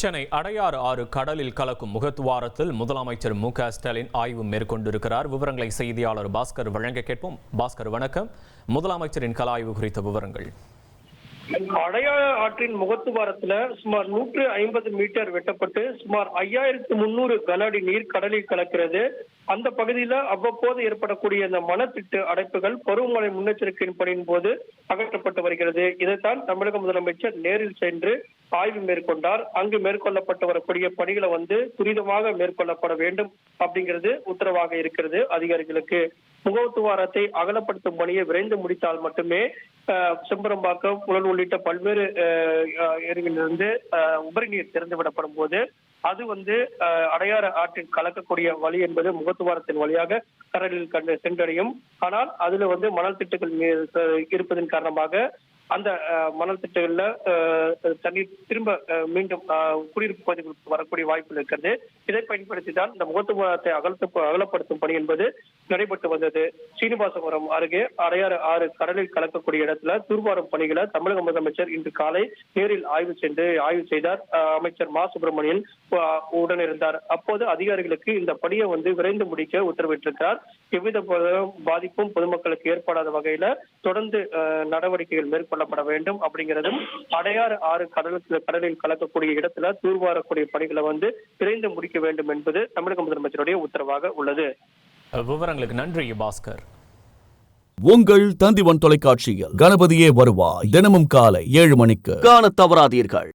சென்னை அடையாறு ஆறு கடலில் கலக்கும் முகத்துவாரத்தில் முதலமைச்சர் மு.க.ஸ்டாலின் ஆய்வு மேற்கொண்டிருக்கிறார். விவரங்களை செய்தியாளர் பாஸ்கர் வழங்க கேட்போம். பாஸ்கர், வணக்கம். முதலமைச்சரின் கள ஆய்வு குறித்த விவரங்கள். அடையாறு ஆற்றின் முகத்துவாரத்துல சுமார் 150 மீட்டர் வெட்டப்பட்டு சுமார் 5300 கன அடி நீர் கடலில் கலக்கிறது. அந்த பகுதியில அவ்வப்போது ஏற்படக்கூடிய இந்த மணத்திட்டு அடைப்புகள் பருவமழை முன்னெச்சரிக்கையின் பணியின் போது அகற்றப்பட்டு வருகிறது. இதைத்தான் தமிழக முதலமைச்சர் நேரில் சென்று ஆய்வு மேற்கொண்டார். அங்கு மேற்கொள்ளப்பட்டு வரக்கூடிய பணிகளை துரிதமாக மேற்கொள்ளப்பட வேண்டும் அப்படிங்கிறது உத்தரவாக இருக்கிறது அதிகாரிகளுக்கு. முகத்துவாரத்தை அகலப்படுத்தும் பணியை விரைந்து முடித்தால் மட்டுமே செம்பரம்பாக்கம், புழல் உள்ளிட்ட பல்வேறு ஏரிகளிலிருந்து உபரி நீர் திறந்து விடப்படும் போது அது அடையாறு ஆற்றில் கலக்கக்கூடிய வழி என்பது முகத்துவாரத்தின் வழியாக கடலில் சென்றடையும். ஆனால் அதுல மணல் திட்டுகள் இருப்பதன் காரணமாக அந்த மணல் திட்டுகள்ல தண்ணீர் திரும்ப மீண்டும் குடியிருப்பு பகுதிகளுக்கு வரக்கூடிய வாய்ப்பு இருக்கிறது. இதை பயன்படுத்தி தான் இந்த முகத்துவாரத்தை அகலப்படுத்தும் பணி என்பது நடைபெற்று வந்தது. சீனிவாசபுரம் அருகே அடையாறு ஆறு கடலில் கலக்கக்கூடிய இடத்துல தூர்வாரும் பணிகளை தமிழக முதலமைச்சர் இன்று காலை நேரில் ஆய்வு செய்தார். அமைச்சர் மா சுப்பிரமணியன் உடனிருந்தார். அப்போது அதிகாரிகளுக்கு இந்த பணியை விரைந்து முடிக்க உத்தரவிட்டிருக்கிறார். எவ்வித பாதிப்பும் பொதுமக்களுக்கு ஏற்படாத வகையில தொடர்ந்து நடவடிக்கைகள் மேற்கொள்ளப்பட வேண்டும் அப்படிங்கிறதும், அடையாறு ஆறு கடலில் கலக்கக்கூடிய இடத்துல தூர்வாரக்கூடிய பணிகளை விரைந்து முடிக்க வேண்டும் என்பது தமிழக முதலமைச்சருடைய உத்தரவாக உள்ளது. விவரங்களுக்கு நன்றி பாஸ்கர். உங்கள் தந்திவன் தொலைக்காட்சியில் கணபதியே வருவாய் தினமும் காலை 7 மணிக்கு காண தவறாதீர்கள்.